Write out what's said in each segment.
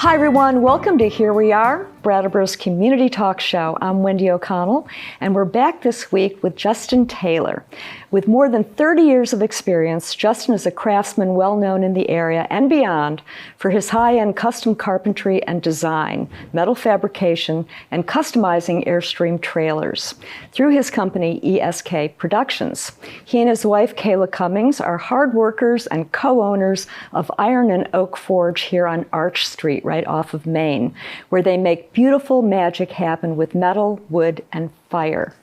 Hi everyone, welcome to Here We Are, Brattleboro's community talk show. I'm Wendy O'Connell, and we're back this week with Justin Taylor. With more than 30 years of experience, Justin is a craftsman well known in the area and beyond for his high-end custom carpentry and design, metal fabrication, and customizing Airstream trailers. Through his company, ESK Productions. He and his wife, Kaila Cumings, are hard workers and co-owners of Iron and Oak Forge here on Arch Street, right off of Main, where they make beautiful magic happen with metal, wood, and fire.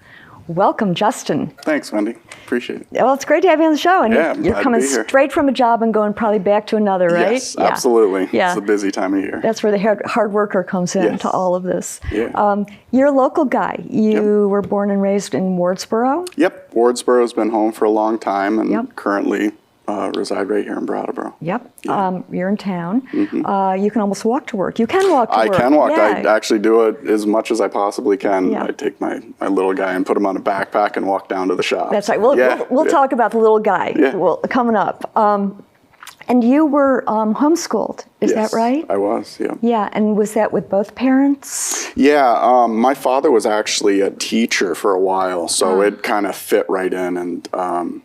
Welcome, Justin. Thanks, Wendy. Appreciate it. Well, it's great to have you on the show. And yeah, you're coming straight from a job and going probably back to another, right? Yes, absolutely. Yeah. It's a busy time of year. That's where the hard worker comes in to all of this. Yeah. You're a local guy. You were born and raised in Wardsboro? Yep. Wardsboro's been home for a long time and currently reside right here in Brattleboro. Yep. Yeah. You're in town. Mm-hmm. You can almost walk to work. You can walk to work. I can walk. Yeah. I actually do it as much as I possibly can. Yeah. I take my little guy and put him on a backpack and walk down to the shop. That's right. We'll talk about the little guy coming up. And you were homeschooled, is that right? I was, yeah. Yeah, and was that with both parents? Yeah, my father was actually a teacher for a while, so it kind of fit right in, and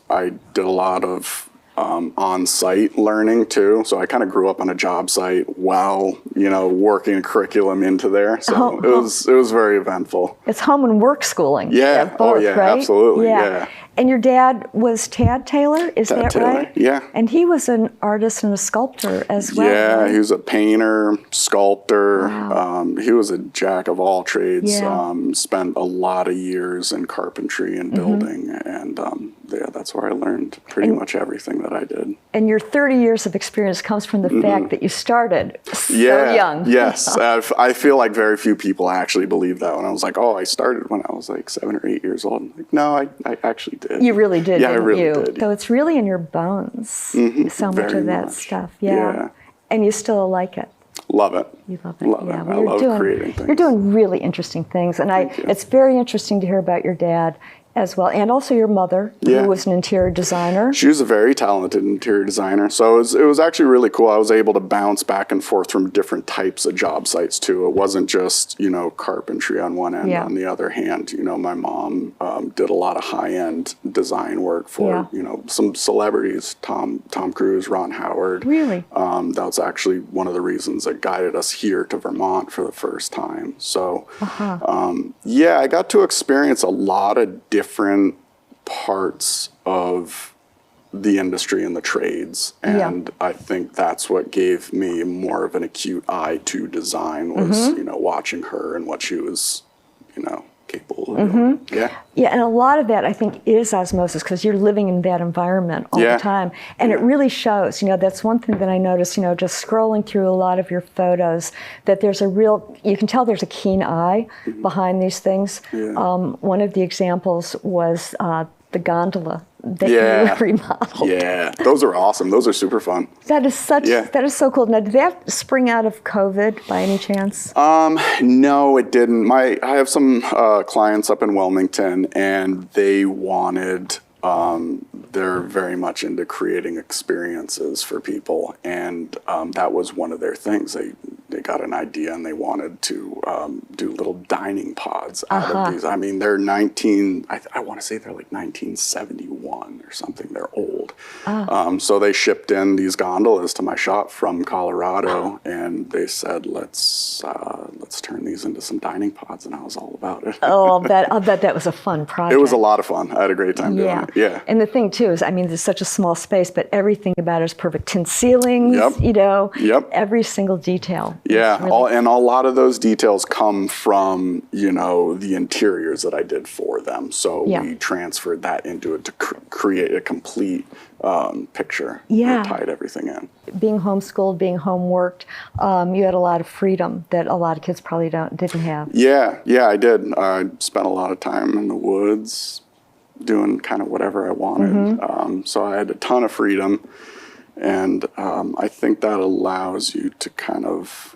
I did a lot of on-site learning too, so I kind of grew up on a job site while, working a curriculum into there, so it was very eventful. It's home and work schooling. Yeah, both, right? Absolutely, yeah. And your dad was Tad Taylor, is Tad that Taylor, right? Yeah. And he was an artist and a sculptor as well. Yeah, right? he was a painter, sculptor. Wow. He was a jack of all trades. Yeah. Spent a lot of years in carpentry and building, and that's where I learned pretty much everything that I did. And your 30 years of experience comes from the fact that you started so young. Yes. I feel like very few people actually believe that when I was like, I started when I was like 7 or 8 years old. I'm like, no, I actually did. You really did, yeah, didn't I really you? did. So it's really in your bones, so much Very of that much. stuff. Yeah. And you still like it. Love it. You love it. Love yeah. it. Well, I love creating things. You're doing really interesting things, and it's very interesting to hear about your dad as well, and also your mother, who was an interior designer. She was a very talented interior designer, so it was actually really cool. I was able to bounce back and forth from different types of job sites too. It wasn't just carpentry on one end. On the other hand, my mom did a lot of high-end design work for some celebrities, Tom Cruise, Ron Howard. Really? That was actually one of the reasons that guided us here to Vermont for the first time. So I got to experience a lot of different parts of the industry and the trades, and I think that's what gave me more of an acute eye to design was watching her and what she was capable of doing. Yeah, and a lot of that I think is osmosis because you're living in that environment all the time, and it really shows. That's one thing that I noticed. Just scrolling through a lot of your photos, that there's you can tell there's a keen eye behind these things. One of the examples was the gondola that you remodeled. Yeah, those are awesome. Those are super fun. That is that is so cool. Now, did that spring out of COVID by any chance? No, it didn't. I have some clients up in Wilmington, and they wanted. They're very much into creating experiences for people, and that was one of their things. They got an idea and they wanted to do little dining pods out of these. I mean, they're I want to say they're like 1971 or something. They're old. So they shipped in these gondolas to my shop from Colorado, and they said, let's turn these into some dining pods, and I was all about it. I'll bet that was a fun project. It was a lot of fun. I had a great time doing it. Yeah. And the thing too is, I mean, there's such a small space, but everything about it is perfect. Tin ceilings, every single detail. Yeah, and a lot of those details come from, the interiors that I did for them. So we transferred that into it to create a complete picture that tied everything in. Being homeschooled, being homeworked, you had a lot of freedom that a lot of kids probably didn't have. Yeah, I did. I spent a lot of time in the woods doing kind of whatever I wanted. So I had a ton of freedom. And I think that allows you to kind of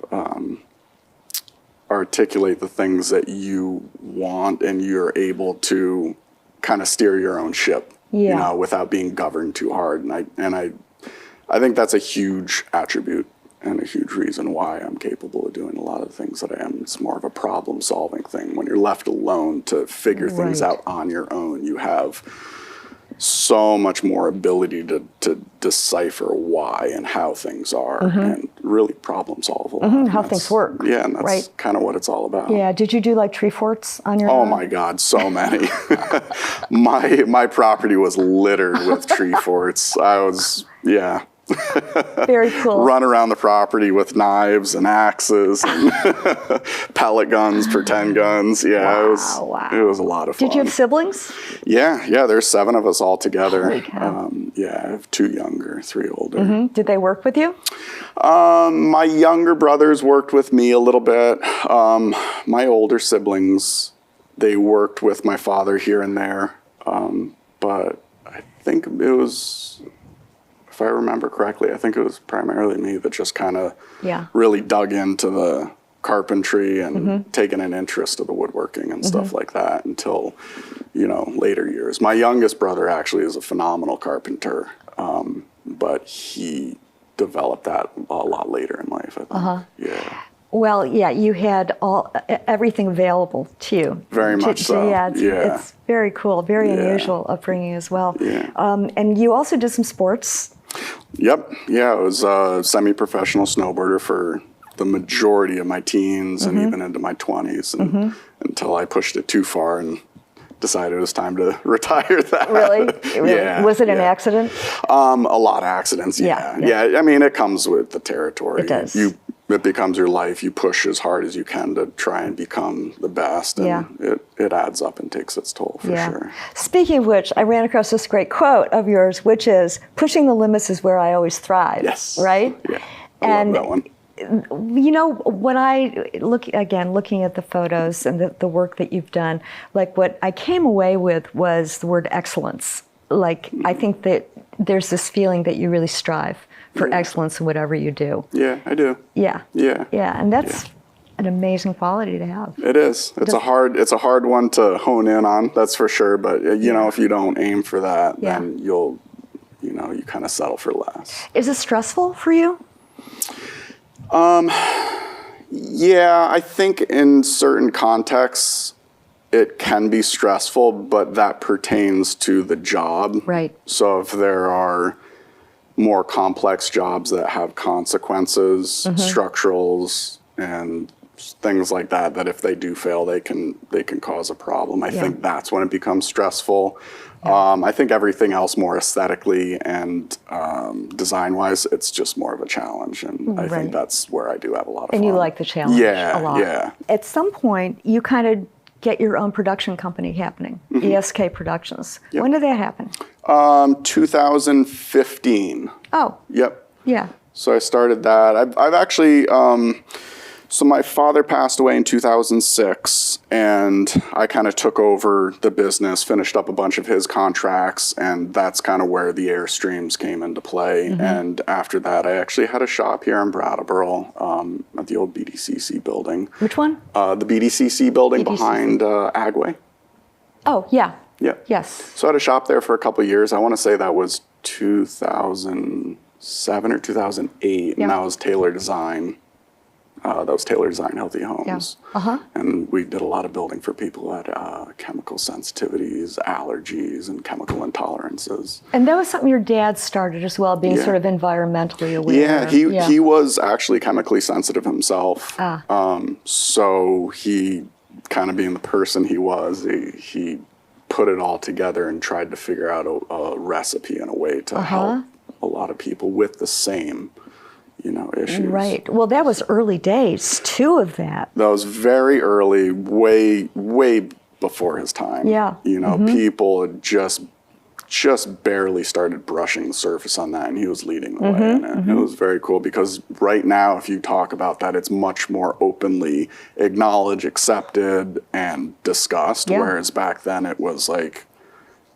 articulate the things that you want, and you're able to kind of steer your own ship, without being governed too hard. And I think that's a huge attribute and a huge reason why I'm capable of doing a lot of the things that I am. It's more of a problem-solving thing. When you're left alone to figure things out on your own, you have so much more ability to decipher why and how things are and really problem solve a lot. How things work. Yeah, and that's kind of what it's all about. Yeah. Did you do like tree forts on your Oh own? my God, so many. my property was littered with tree forts. I was, Very cool. run around the property with knives and axes and pellet guns, pretend guns. Yeah, it was a lot of fun. Did you have siblings? Yeah, there's 7 of us all together. Holy cow. I have 2 younger, 3 older. Did they work with you? My younger brothers worked with me a little bit. My older siblings, they worked with my father here and there. But I think it was, if I remember correctly, I think it was primarily me that just kind of really dug into the carpentry and taken an interest of the woodworking and stuff like that until, later years. My youngest brother actually is a phenomenal carpenter, but he developed that a lot later in life, I think. Yeah. Well, you had everything available to you. Very much so. It's very cool, very unusual upbringing as well. Yeah. And you also did some sports. Yep. Yeah, I was a semi-professional snowboarder for the majority of my teens and even into my 20s until I pushed it too far and decided it was time to retire that. Really? Yeah. Was it an accident? A lot of accidents, yeah. I mean, it comes with the territory. It does. It becomes your life. You push as hard as you can to try and become the best. And it adds up and takes its toll for sure. Speaking of which, I ran across this great quote of yours, which is, pushing the limits is where I always thrive. Yes. Right? Yeah. I love that one. When I looking at the photos and the work that you've done, like what I came away with was the word excellence. Like, I think that there's this feeling that you really strive for excellence in whatever you do. Yeah, I do. Yeah. Yeah. Yeah, and that's an amazing quality to have. It is. It's a hard one to hone in on, that's for sure. But if you don't aim for that, then you kind of settle for less. Is it stressful for you? Yeah, I think in certain contexts it can be stressful, but that pertains to the job. Right. So if there are more complex jobs that have consequences, structurals, and things like that, that if they do fail, they can cause a problem. I think that's when it becomes stressful. I think everything else more aesthetically and design-wise, it's just more of a challenge. And I think that's where I do have a lot of fun. And you like the challenge a lot. Yeah. At some point, you kind of get your own production company happening, ESK Productions. Yep. When did that happen? 2015. Oh. Yep. Yeah. So I started that. I've actually, so my father passed away in 2006, and I kind of took over the business, finished up a bunch of his contracts, and that's kind of where the Airstreams came into play. And after that, I actually had a shop here in Brattleboro at the old BDCC building. Which one? The BDCC building behind Agway. Oh, yeah. Yeah. Yes. So I had a shop there for a couple of years. I want to say that was 2007 or 2008, and that was Taylor Design. That was Taylor Design Healthy Homes. Yeah. And we did a lot of building for people who had chemical sensitivities, allergies, and chemical intolerances. And that was something your dad started as well, being sort of environmentally aware. Yeah, he was actually chemically sensitive himself. So he, kind of being the person he was, he put it all together and tried to figure out a recipe and a way to help a lot of people with the same issues. Right. Well, that was early days, too, of that. That was very early, way before his time. Yeah. People had just barely started brushing the surface on that, and he was leading the way in it. It was very cool because right now, if you talk about that, it's much more openly acknowledged, accepted, and discussed, whereas back then it was like,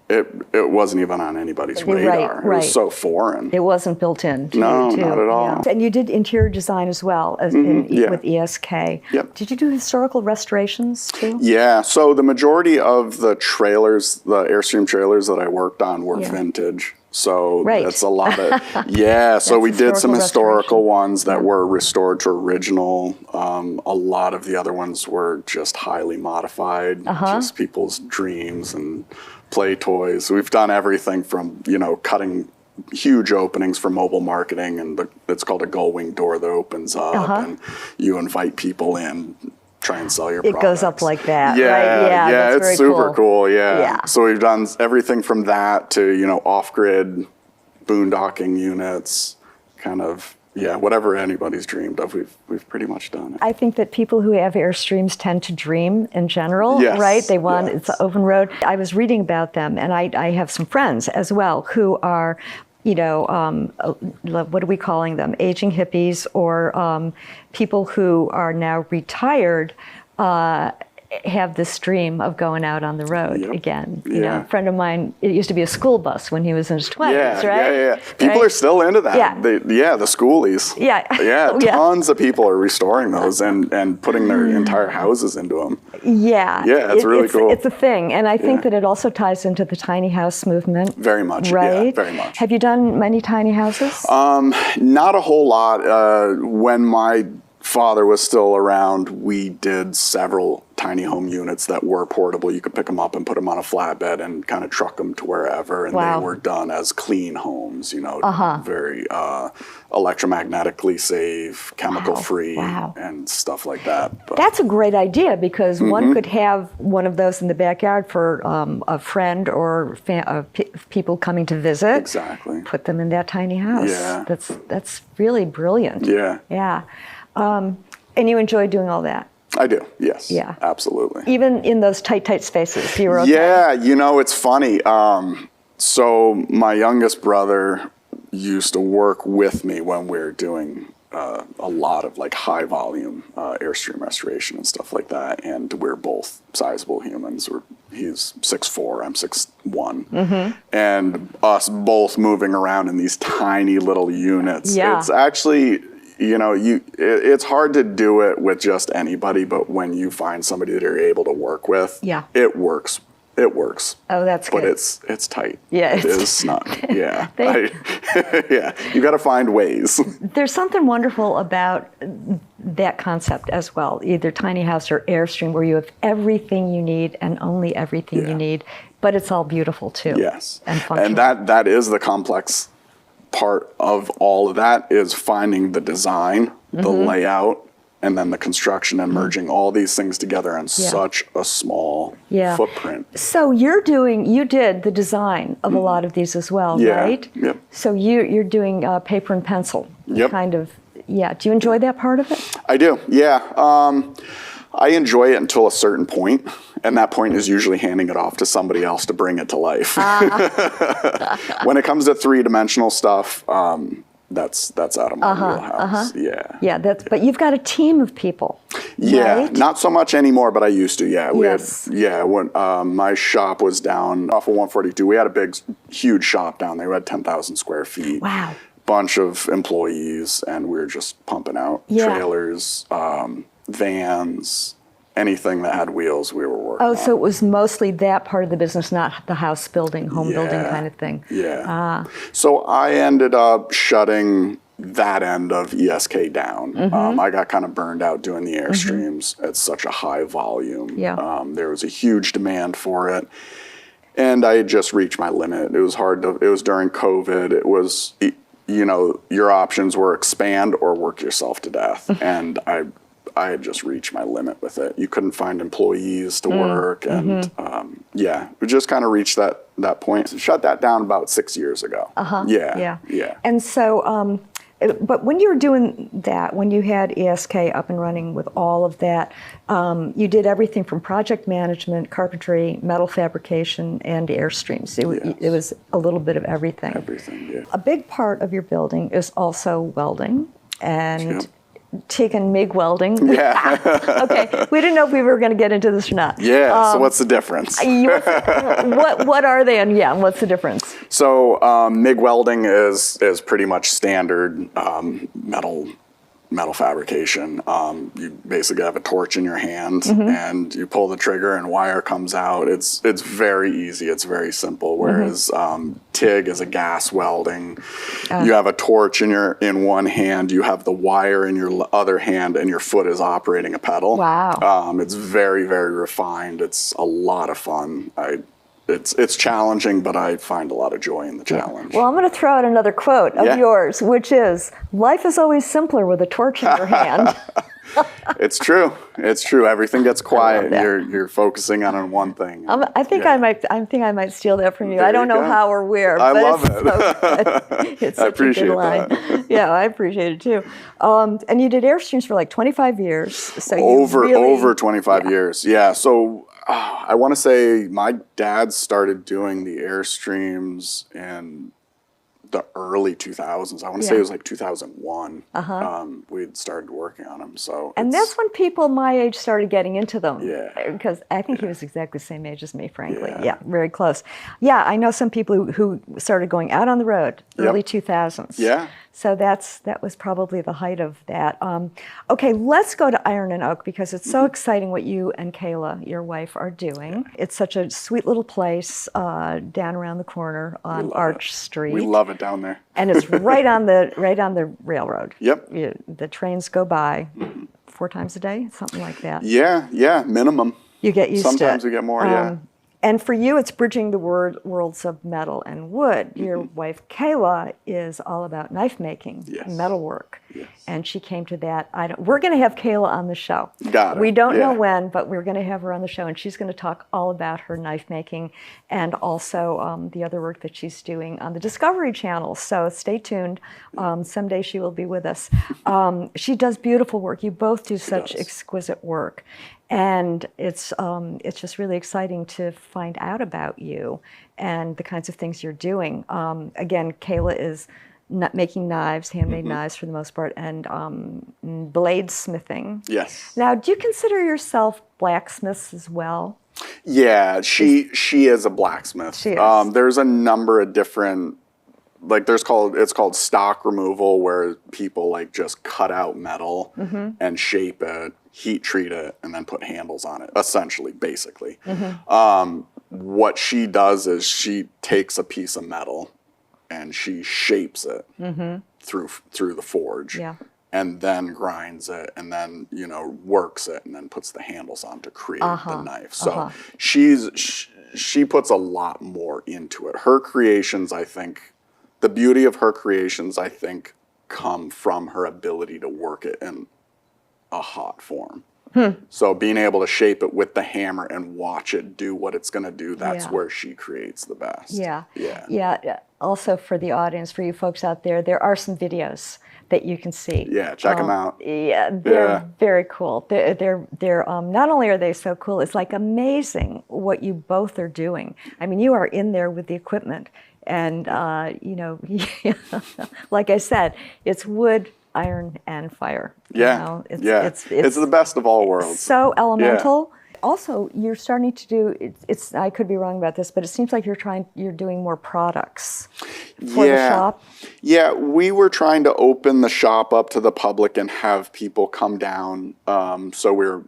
it wasn't even on anybody's radar. Right. It was so foreign. It wasn't built in. No, not at all. Yeah. And you did interior design as well as with ESK. Yep. Did you do historical restorations too? Yeah. So the majority of the trailers, the Airstream trailers that I worked on were vintage. So Right. that's a lot of, yeah. So we did some historical ones that were restored to original. A lot of the other ones were just highly modified, just people's dreams and play toys. We've done everything from, cutting huge openings for mobile marketing, and it's called a gull wing door that opens up, and you invite people in, try and sell your products. It goes up like that, yeah, right? Yeah, it's super cool. Yeah. So we've done everything from that to, off-grid boondocking units, kind of, whatever anybody's dreamed of, we've pretty much done it. I think that people who have Airstreams tend to dream in general, Yes, right? They want, yes. it's an open road. I was reading about them, and I have some friends as well who are, what are we calling them? Aging hippies, or people who are now retired, have this dream of going out on the road again. A friend of mine, it used to be a school bus when he was in his 20s, right? Yeah. People are still into that. Yeah. The schoolies. Yeah. Tons of people are restoring those and putting their entire houses into them. Yeah. Yeah, it's really cool. It's a thing. And I think that it also ties into the tiny house movement. Very much, right? Yeah, very much. Have you done many tiny houses? Not a whole lot. When my father was still around, we did several tiny home units that were portable. You could pick them up and put them on a flatbed and kind of truck them to wherever, and they were done as clean homes, very electromagnetically safe, chemical free, and stuff like that. But that's a great idea, because one could have one of those in the backyard for a friend or people coming to visit. Exactly. Put them in that tiny house. Yeah. That's really brilliant. Yeah. Yeah. And you enjoy doing all that? I do, yes. Yeah. Absolutely. Even in those tight spaces, you were okay? Yeah, it's funny. So my youngest brother used to work with me when we were doing a lot of like high volume Airstream restoration and stuff like that. And we're both sizable humans. He's 6'4", I'm 6'1". And us both moving around in these tiny little units. Yeah. It's actually, it's hard to do it with just anybody, but when you find somebody that you're able to work with, it works. It works. Oh, that's good. But it's tight. Yeah. It is not. Yeah. You got to find ways. There's something wonderful about that concept as well, either tiny house or Airstream, where you have everything you need and only everything you need, but it's all beautiful too. Yes. And functional. And that is the complex part of all of that, is finding the design, the layout, and then the construction, and merging all these things together on such a small footprint. So you did the design of a lot of these as well, right? Yep. So you're doing paper and pencil, kind of. Yeah. Do you enjoy that part of it? I do. Yeah. I enjoy it until a certain point, and that point is usually handing it off to somebody else to bring it to life. When it comes to three-dimensional stuff, that's out of my wheelhouse. Yeah, but you've got a team of people. Yeah, right? Not so much anymore, but I used to. Yeah, Yes. When my shop was down off of 142, we had a huge shop down there. We had 10,000 square feet. Wow. Bunch of employees, and we were just pumping out trailers, vans, anything that had wheels, we were working on. So it was mostly that part of the business, not the house building, home building kind of thing. Yeah. So I ended up shutting that end of ESK down. I got kind of burned out doing the Airstreams at such a high volume. Yeah. There was a huge demand for it. And I had just reached my limit. It was it was during COVID. It was, your options were expand or work yourself to death. And I had just reached my limit with it. You couldn't find employees to work, and we just kind of reached that point. Shut that down about 6 years ago. Yeah. And so, but when you were doing that, when you had ESK up and running with all of that, you did everything from project management, carpentry, metal fabrication, and Airstreams. It was a little bit of everything. A big part of your building is also welding and TIG and MIG welding. Yeah. Okay. We didn't know if we were going to get into this or not. Yeah. So what's the difference? What are they, and what's the difference? So MIG welding is pretty much standard metal metal fabrication. You basically have a torch in your hand and you pull the trigger and wire comes out. It's very easy. It's very simple. Whereas TIG is a gas welding. You have a torch in one hand, you have the wire in your other hand, and your foot is operating a pedal. Wow. It's very, very refined. It's a lot of fun. It's challenging, but I find a lot of joy in the challenge. Well, I'm going to throw out another quote of yours, which is, "Life is always simpler with a torch in your hand." It's true. It's true. Everything gets quiet. You're focusing on one thing. I think I might steal that from you. There I don't you know go. how or where. I but love it's it. So good. It's I such appreciate a good line. that. Yeah, I appreciate it too. And you did Airstreams for like 25 years. So over 25 years. Yeah. So I want to say my dad started doing the Airstreams in the early 2000s. I want to say it was like 2001. We'd started working on them. And that's when people my age started getting into them. Yeah. Because I think he was exactly the same age as me, frankly. Yeah, very close. Yeah, I know some people who started going out on the road early 2000s. Yeah. So that was probably the height of that. Okay, let's go to Iron and Oak because it's so exciting what you and Kaila, your wife, are doing. It's such a sweet little place down around the corner on Arch Street. We love it down there. And it's right on the railroad. Yep. The trains go by 4 times a day, something like that. Yeah, minimum. You get used to it. Sometimes we get more, yeah. And for you, it's bridging the worlds of metal and wood. Your wife, Kaila, is all about knife making, metalwork. Yes. And she came to that. We're going to have Kaila on the show. Got it. We don't know when, but we're going to have her on the show, and she's going to talk all about her knife making and also the other work that she's doing on the Discovery Channel. So stay tuned. Someday she will be with us. She does beautiful work. You both do such exquisite work. And it's just really exciting to find out about you and the kinds of things you're doing. Again, Kaila is making knives, handmade knives for the most part, and bladesmithing. Yes. Now, do you consider yourself blacksmiths as well? Yeah, she is a blacksmith. She is. There's a number of different, like it's called stock removal, where people like just cut out metal and shape it, heat treat it, and then put handles on it, essentially, basically. What she does is she takes a piece of metal and she shapes it through the forge. Yeah. And then grinds it, and then works it, and then puts the handles on to create the knife. So she puts a lot more into it. Her creations, I think, the beauty of her creations, I think, come from her ability to work it in a hot form. So being able to shape it with the hammer and watch it do what it's going to do, that's where she creates the best. Yeah. Also for the audience, for you folks out there, there are some videos that you can see. Yeah, check them out. Yeah, they're very cool. They're not only are they so cool, it's like amazing what you both are doing. I mean, you are in there with the equipment, and like I said, it's wood, iron, and fire. It's the best of all worlds. So elemental. Yeah. Also, you're starting to do. It's. I could be wrong about this, but it seems like you're doing more products for the shop. Yeah, we were trying to open the shop up to the public and have people come down. So we're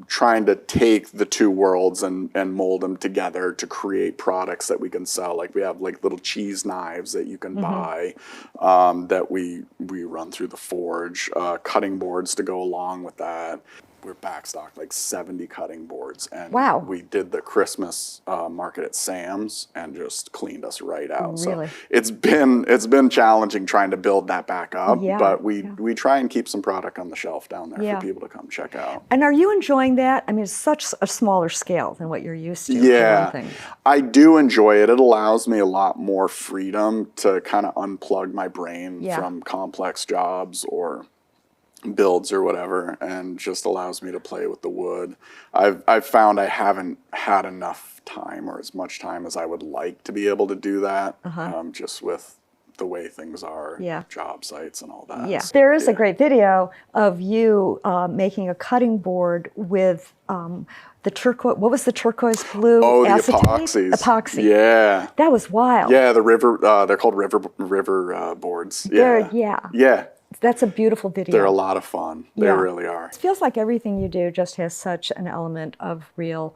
trying to take the two worlds and mold them together to create products that we can sell. Like we have like little cheese knives that you can buy that we run through the forge, cutting boards to go along with that. We're backstocked like 70 cutting boards, and we did the Christmas market at Sam's and just cleaned us right out. Really? So it's been challenging trying to build that back up, but we try and keep some product on the shelf down there for people to come check out. And are you enjoying that? I mean, it's such a smaller scale than what you're used to. Yeah, I do enjoy it. It allows me a lot more freedom to kind of unplug my brain from complex jobs or builds or whatever, and just allows me to play with the wood. I've found I haven't had enough time or as much time as I would like to be able to do that, just with the way things are, job sites and all that. Yeah, there is a great video of you making a cutting board with the turquoise. What was the turquoise blue? Oh, the acetate? epoxies. Epoxy. Yeah. That was wild. Yeah, the river. They're called river boards. Yeah. Yeah. Yeah. That's a beautiful video. They're a lot of fun. They Yeah. really are. It feels like everything you do just has such an element of real,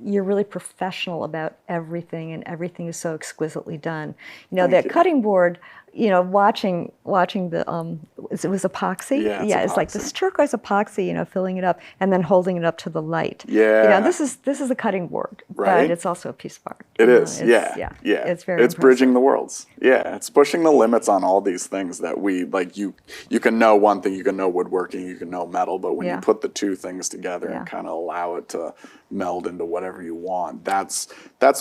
you're really professional about everything, and everything is so exquisitely done. You know, that cutting board, you know, watching the, it was epoxy? Yeah, Yeah, it's like this turquoise epoxy, you know, filling it up and then holding it up to the light. Yeah. You know, this is a cutting board, Right. but it's also a piece of art. It You know, is, it's- yeah. It's very It's impressive. bridging the worlds. Yeah, it's pushing the limits on all these things that we, like, you can know one thing, you can know woodworking, you can know metal, but when Yeah. you put the two things together Yeah. and kind of allow it to meld into whatever you want, that's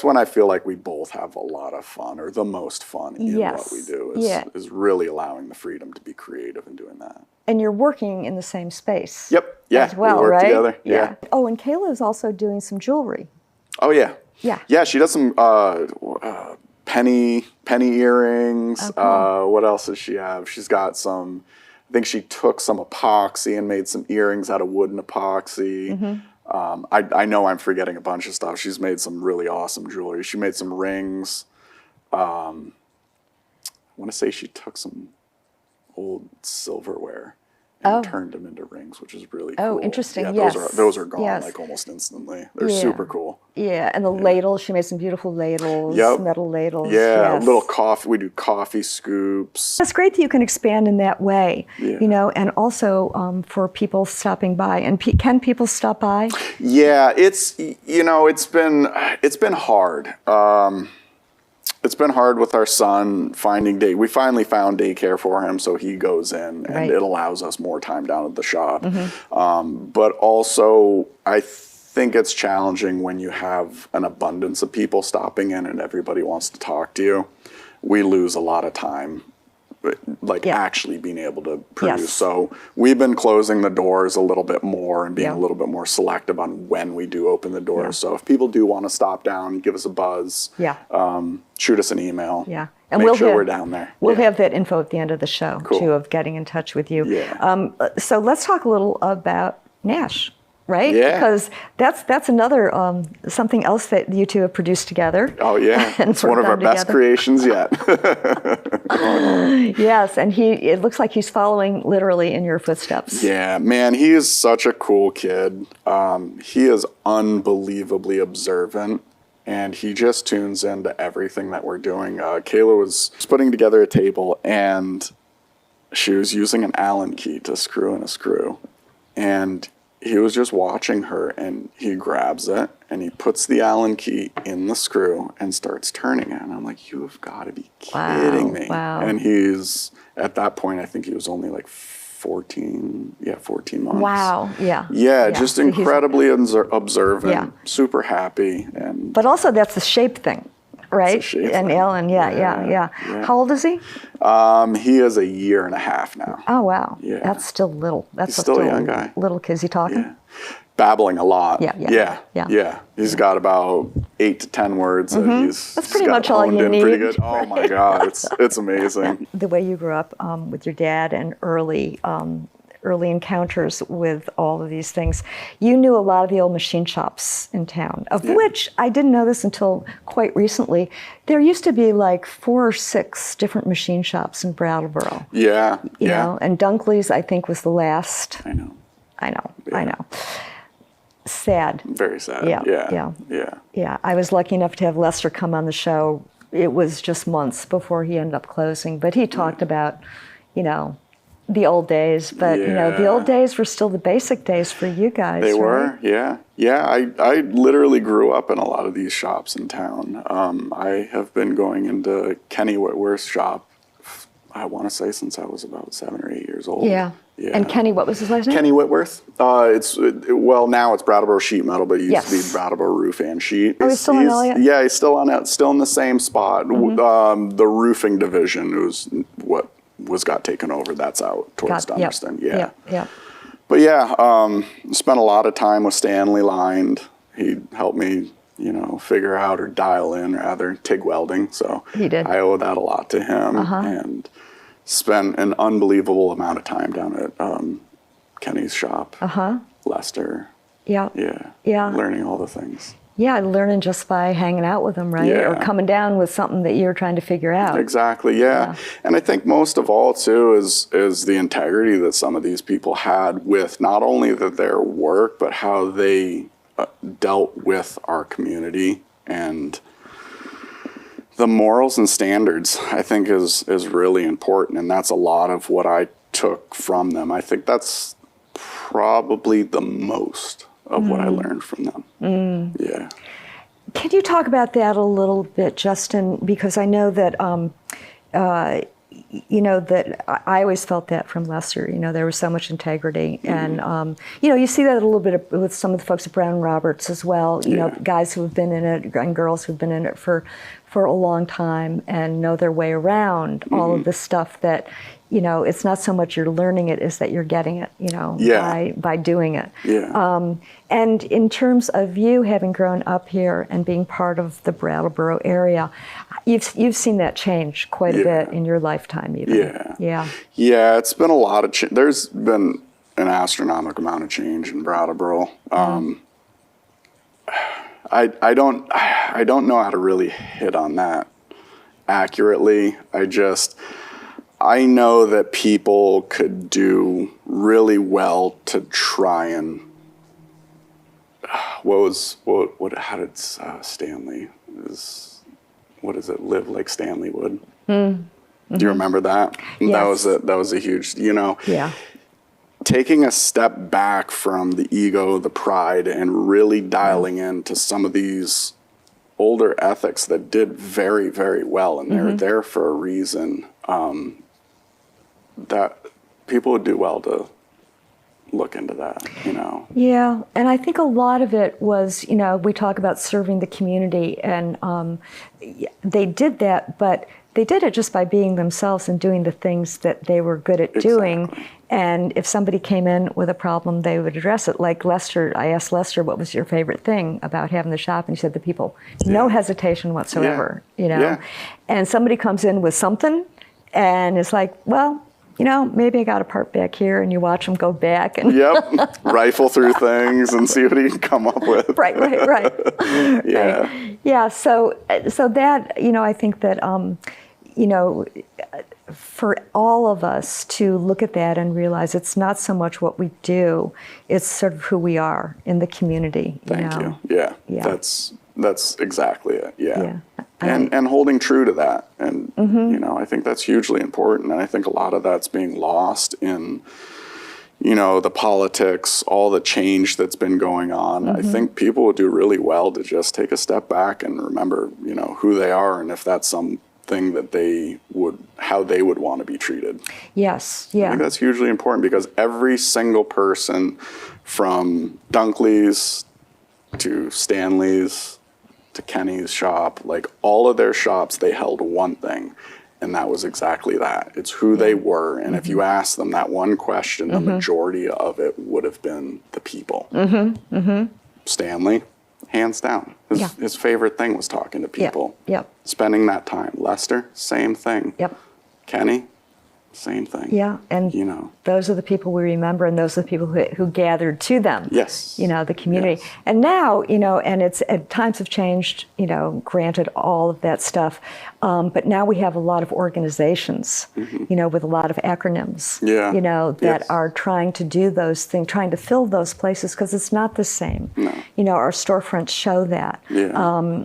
when I feel like we both have a lot of fun, or the most fun in what we do, is really allowing the freedom to be creative and doing that. And you're working in the same space. Yep, yeah, As well, we work right? together. Yeah. Oh, and Kaila is also doing some jewelry. Oh yeah. Yeah. Yeah, she does some penny earrings. Oh, cool. What else does she have? She's got some. I think she took some epoxy and made some earrings out of wooden epoxy. Mm-hmm. I know I'm forgetting a bunch of stuff. She's made some really awesome jewelry. She made some rings. I want to say she took some old silverware and turned them into rings, which is really cool. Oh, interesting. Yeah, Yes. those are gone Yes. like almost instantly. They're Yeah. super cool. Yeah, and the ladles, she made some beautiful ladles, Yep. metal ladles. Yeah, yes. little coffee. We do coffee scoops. It's great that you can expand in that way, Yeah. you know, and also for people stopping by. And can people stop by? Yeah, it's been hard. It's been hard with our son finding day. We finally found daycare for him, so he goes in, and Right. it allows us more time down at the shop. Mm-hmm. But also, I think it's challenging when you have an abundance of people stopping in and everybody wants to talk to you. We lose a lot of time, like actually being able to produce. Yes. So we've been closing the doors a little bit more and being Yeah. a little bit more selective on when we do open the doors. Yeah. So if people do want to stop down, give us a buzz. Yeah. Shoot us an email. Yeah. Make sure we're down there. We'll Yeah. have that info at the end of the show, Cool. too, of getting in touch with you. Yeah. So let's talk a little about Nash, right? Yeah. Because that's another, something else that you two have produced together. Oh yeah, And it's one of our worked on best together. creations yet. Yes, and it looks like he's following literally in your footsteps. Yeah, man, he is such a cool kid. He is unbelievably observant, and he just tunes into everything that we're doing. Kaila was putting together a table, and she was using an Allen key to screw in a screw. And he was just watching her, and he grabs it, and he puts the Allen key in the screw and starts turning it. And I'm like, you have got to be kidding me. Wow. And he's, at that point, I think he was only like 14 months. Wow. Yeah. Yeah, just So he's- observant, Yeah. super happy. And But also that's the shape thing, right? shape And thing. Ellen, yeah. Yeah. How old is he? he is a year and a half now. Oh, wow. Yeah. That's still little. That's He's still a young guy. Little kid. Is he talking? Yeah. Babbling a lot. Yeah. He's got about 8 to 10 words that he's That's pretty got much all honed you in pretty need, good. Oh my God, it's amazing. The way you grew up with your dad and early encounters with all of these things, you knew a lot of the old machine shops in town, of which I didn't know this until quite recently. There used to be like 4 or 6 different machine shops in Brattleboro. Yeah. You know, and Dunkley's, I think, was the last. I know. I know. Sad. Very sad. Yeah, I was lucky enough to have Lester come on the show. It was just months before he ended up closing, but he talked about, you know, the old days. But you know, the old days were still the basic days for you guys. They right? were, yeah. I literally grew up in a lot of these shops in town. I have been going into Kenny Whitworth's shop, I want to say, since I was about 7 or 8 years old. Yeah. And Kenny, what was his last name? Kenny Whitworth. Now it's Brattleboro Sheet Metal, but it used to be Brattleboro Roof and Sheet. Oh, he's still in Elliott? Yeah, he's still on it, still in the same spot. The roofing division was what got taken over. That's out towards Dummerston. Yeah. But yeah, spent a lot of time with Stanley Lined. He helped me, figure out or dial in, rather, TIG welding. So he did. I owe that a lot to him. And spent an unbelievable amount of time down at Kenny's shop. Lester. Yeah. Yeah. Learning all the things. Yeah, learning just by hanging out with them, right? Yeah. Or coming down with something that you're trying to figure out. Exactly, yeah. And I think most of all, too, is the integrity that some of these people had with not only their work, but how they dealt with our community. And the morals and standards, I think, is really important. And that's a lot of what I took from them. I think that's probably the most of what I learned from them. Yeah. Can you talk about that a little bit, Justin? Because I know that, that I always felt that from Lester. There was so much integrity. And, you see that a little bit with some of the folks at Brown Roberts as well, guys who have been in it and girls who've been in it for a long time and know their way around all of this stuff that, it's not so much you're learning it, is that you're getting it, by doing it. Yeah. And in terms of you having grown up here and being part of the Brattleboro area, you've seen that change quite a bit in your lifetime, even. Yeah, it's been a lot of change. There's been an astronomical amount of change in Brattleboro. I don't know how to really hit on that accurately. I know that people could do really well to try and how did Stanley live like Stanley would? Do you remember that? Yes. That was a huge, Yeah. taking a step back from the ego, the pride, and really dialing into some of these older ethics that did very, very well, and they're there for a reason. That people would do well to look into that, Yeah, and I think a lot of it was, we talk about serving the community, and they did that, but they did it just by being themselves and doing the things that they were good at doing. And if somebody came in with a problem, they would address it. Like Lester, I asked Lester, what was your favorite thing about having the shop? And he said, the people. No hesitation whatsoever, And somebody comes in with something and it's like, well, maybe I got a part back here, and you watch them go back and rifle through things and see what he can come up with. Right. Yeah. Right. Yeah. So that, I think that, for all of us to look at that and realize it's not so much what we do, it's sort of who we are in the community. Thank you. Yeah. That's exactly it. Yeah. Yeah. And holding true to that. And, I think that's hugely important. And I think a lot of that's being lost in, the politics, all the change that's been going on. I think people would do really well to just take a step back and remember, who they are, and if that's something that how they would want to be treated. Yes. Yeah. I think that's hugely important, because every single person, from Dunkley's to Stanley's to Kenny's shop, like all of their shops, they held one thing, and that was exactly that. It's who they were, and if you ask them that one question, the majority of it would have been the people. Stanley, hands down, his favorite thing was talking to people. Spending that time. Lester, same thing. Kenny, same thing. Yeah, and those are the people we remember, and those are the people who gathered to them. Yes. The community. Yes. And now, and it's times have changed, granted all of that stuff, but now we have a lot of organizations, with a lot of acronyms, that are trying to do those things, trying to fill those places, because it's not the same. No. Our storefronts show that. Yeah.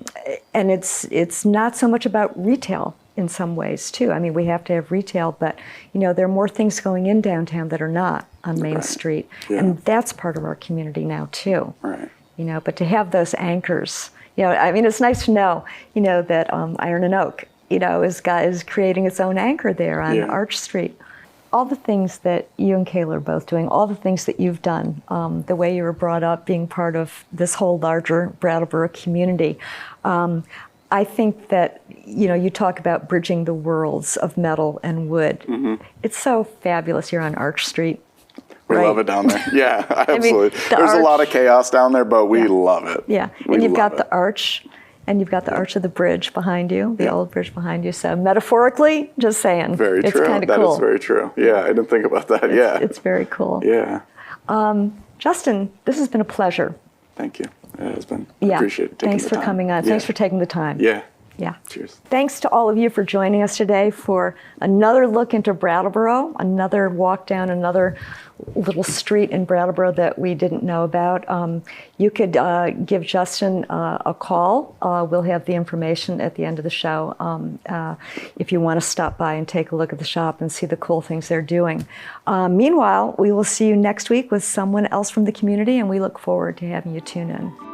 And it's not so much about retail in some ways too. I mean, we have to have retail, but there are more things going in downtown that are not on Main Street, and that's part of our community now too. Right. But to have those anchors, I mean, it's nice to know, that Iron and Oak, is creating its own anchor there on Arch Street. All the things that you and Kaila are both doing, all the things that you've done, the way you were brought up, being part of this whole larger Brattleboro community. I think that, you talk about bridging the worlds of metal and wood. It's so fabulous here on Arch Street. We love it down there. Yeah, absolutely. There's a lot of chaos down there, but we love it. Yeah, and you've got the arch, and you've got the arch of the bridge behind you, the old bridge behind you. So metaphorically, just saying. Very true. It's kind of cool. That is very true. Yeah, I didn't think about that. It's very cool. Yeah. Justin, this has been a pleasure. Thank you. It has been. I appreciate it. Thanks for coming on. Thanks for taking the time. Yeah. Yeah. Cheers. Thanks to all of you for joining us today for another look into Brattleboro, another walk down another little street in Brattleboro that we didn't know about. You could give Justin a call. We'll have the information at the end of the show if you want to stop by and take a look at the shop and see the cool things they're doing. Meanwhile, we will see you next week with someone else from the community, and we look forward to having you tune in.